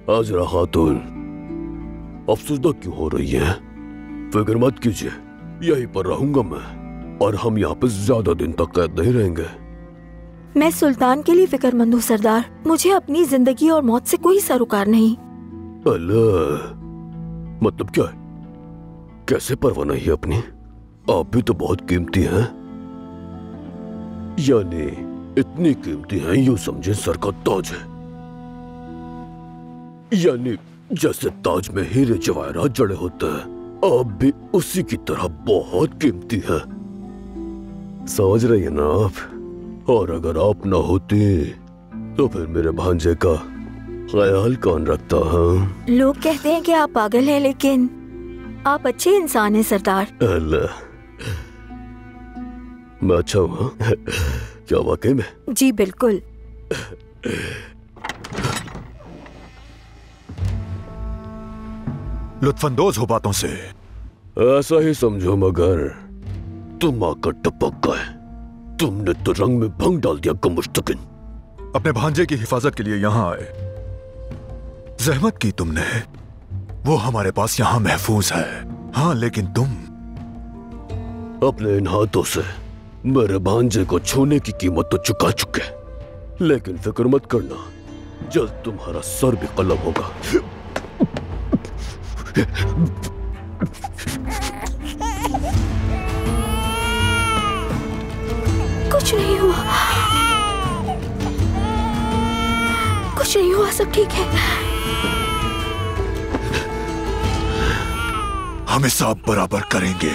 हाजरा खातून, अफसुसदा क्यों हो रही है? फिक्र मत कीजिए, यहीं पर रहूंगा मैं, और हम यहाँ पे ज्यादा दिन तक कैद नहीं रहेंगे। मैं सुल्तान के लिए फिक्रमंद हूँ सरदार। मुझे अपनी जिंदगी और मौत से कोई सरोकार नहीं। अल्लाह, मतलब क्या है? कैसे परवाह नहीं है अपनी? आप भी तो बहुत कीमती हैं। यानी इतनी कीमती हैं, यूं समझे सर का ताज है। यानी जैसे ताज में हीरे जवाहरात जड़े होते हैं, आप भी उसी की तरह बहुत कीमती है। समझ रही है ना आप? और अगर आप ना होती तो फिर मेरे भांजे का ख्याल कौन रखता? हाँ, लोग कहते हैं कि आप पागल हैं, लेकिन आप अच्छे इंसान हैं सरदार। अल्लाह, मैं अच्छा हूँ? क्या वाकई में? जी बिल्कुल। लुत्फानंदोज हो बातों से। ऐसा ही समझो, मगर तुम आकर टपक गए। तुमने तो रंग में भंग डाल दिया गुमुश्तकिन। अपने भांजे की हिफाजत के लिए यहाँ आए, जहमत की तुमने, वो हमारे पास यहाँ महफूज है। हाँ, लेकिन तुम अपने इन हाथों से मेरे भांजे को छूने की कीमत तो चुका चुके, लेकिन फिक्र मत करना, जल्द तुम्हारा सर भी कलम होगा। कुछ नहीं हुआ, कुछ नहीं हुआ, सब ठीक है। हम हिसाब बराबर करेंगे।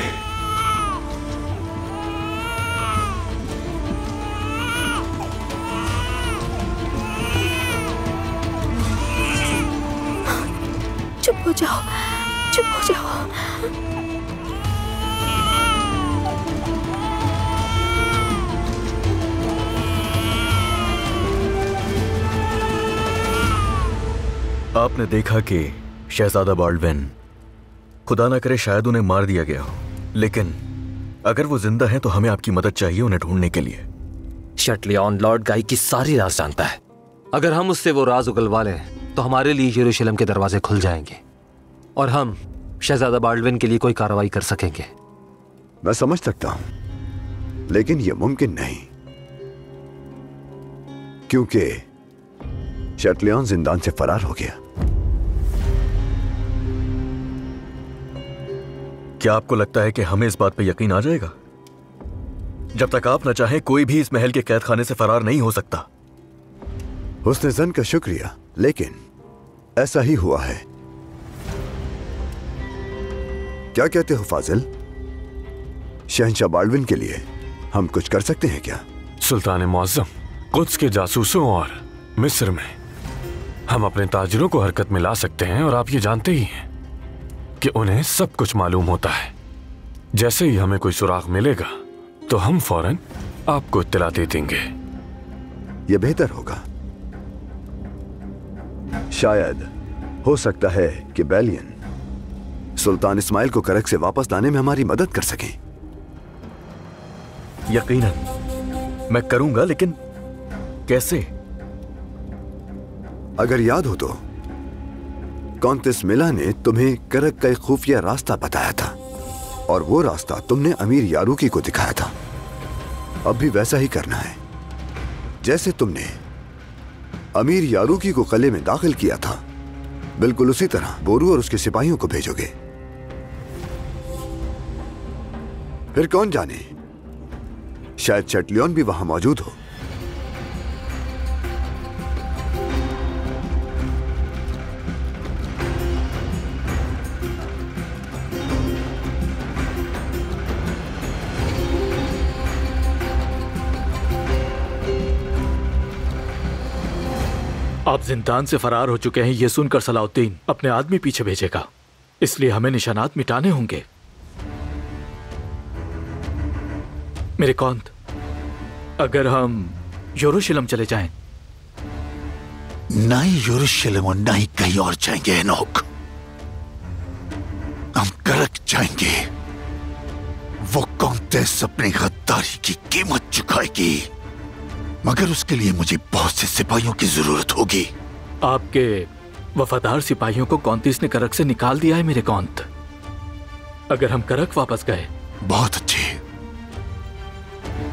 चुप हो जाओ, चुप हो जाओ। आपने देखा कि शहजादा बाल्डविन, खुदा ना करे शायद उन्हें मार दिया गया हो, लेकिन अगर वो जिंदा हैं तो हमें आपकी मदद चाहिए उन्हें ढूंढने के लिए। शटलियन लॉर्ड गाई की सारी राज जानता है। अगर हम उससे वो राज उगलवा लें तो हमारे लिए यरूशलेम के दरवाजे खुल जाएंगे और हम शहजादा बाल्डविन के लिए कोई कार्रवाई कर सकेंगे। मैं समझ सकता हूं, लेकिन यह मुमकिन नहीं, क्योंकि शटलियन जिंदान से फरार हो गया। क्या आपको लगता है कि हमें इस बात पे यकीन आ जाएगा? जब तक आप न चाहें, कोई भी इस महल के कैद खाने से फरार नहीं हो सकता। हुस्न ज़न का शुक्रिया, लेकिन ऐसा ही हुआ है। क्या कहते हो फाजिल? शहंशाह बाल्डविन के लिए हम कुछ कर सकते हैं क्या? सुल्तान मुअज्जम, कुद्स के जासूसों और मिस्र में हम अपने ताजिरों को हरकत में ला सकते हैं, और आप ये जानते ही हैं कि उन्हें सब कुछ मालूम होता है। जैसे ही हमें कोई सुराग मिलेगा तो हम फौरन आपको इत्तला दे देंगे। यह बेहतर होगा। शायद हो सकता है कि बैलियन सुल्तान इस्माइल को करक से वापस लाने में हमारी मदद कर सकें। यकीनन मैं करूंगा, लेकिन कैसे? अगर याद हो तो कॉन्टेस मिला ने तुम्हें करक का एक खुफिया रास्ता बताया था, और वो रास्ता तुमने अमीर यारूकी को दिखाया था। अब भी वैसा ही करना है। जैसे तुमने अमीर यारूकी को किले में दाखिल किया था, बिल्कुल उसी तरह बोरू और उसके सिपाहियों को भेजोगे। फिर कौन जाने, शायद शटलियन भी वहां मौजूद हो। आप जिंदान से फरार हो चुके हैं, यह सुनकर सलाउद्दीन अपने आदमी पीछे भेजेगा, इसलिए हमें निशानात मिटाने होंगे। मेरे कौंत, अगर हम यरूशलेम चले जाएं? ना ही यरूशलेम और ना ही कहीं और जाएंगे एनोक। हम करक जाएंगे। वो कॉन्टेस अपनी गद्दारी की कीमत चुकाएगी, मगर उसके लिए मुझे बहुत से सिपाहियों की जरूरत होगी। आपके वफादार सिपाहियों को कॉन्तीस ने करक से निकाल दिया है मेरे कौंत। अगर हम करक वापस गए। बहुत अच्छे,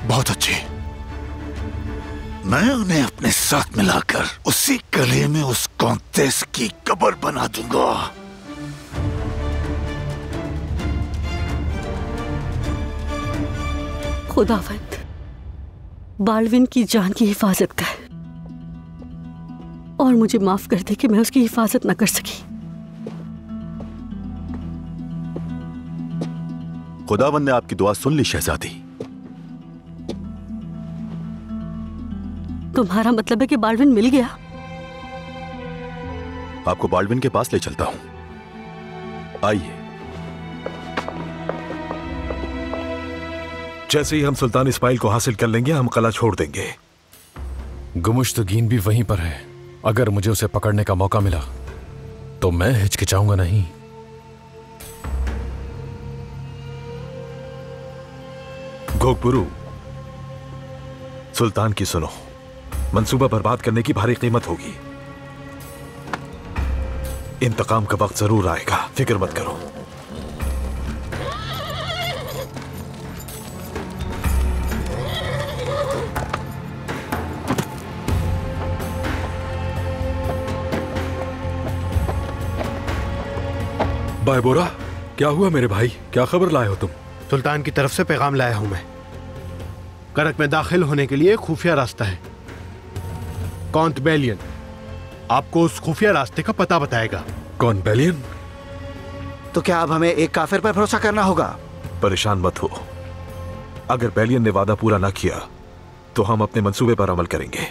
बहुत अच्छे। मैं उन्हें अपने साथ मिलाकर उसी गले में उस कॉन्टेस की कब्र बना दूंगा। खुदावंद बाल्डविन की जान की हिफाजत कर और मुझे माफ कर दे कि मैं उसकी हिफाजत न कर सकी। खुदावंद ने आपकी दुआ सुन ली शहजादी। तुम्हारा मतलब है कि बाल्डविन मिल गया? आपको बाल्डविन के पास ले चलता हूं, आइए। जैसे ही हम सुल्तान इस्माइल को हासिल कर लेंगे हम कला छोड़ देंगे। गुमुश्तगीन भी वहीं पर है। अगर मुझे उसे पकड़ने का मौका मिला तो मैं हिचकिचाऊंगा नहीं। गोगपुरु, सुल्तान की सुनो। मंसूबा बर्बाद करने की भारी कीमत होगी। इंतकाम का वक्त जरूर आएगा, फिक्र मत करो। बायबोरा, क्या हुआ मेरे भाई? क्या खबर लाए हो तुम? सुल्तान की तरफ से पैगाम लाया हूं मैं। करक में दाखिल होने के लिए खुफिया रास्ता है। कॉन्ट बेलियन आपको उस खुफिया रास्ते का पता बताएगा। कौन बेलियन? तो क्या अब हमें एक काफिर पर भरोसा करना होगा? परेशान मत हो। अगर बेलियन ने वादा पूरा ना किया तो हम अपने मंसूबे पर अमल करेंगे।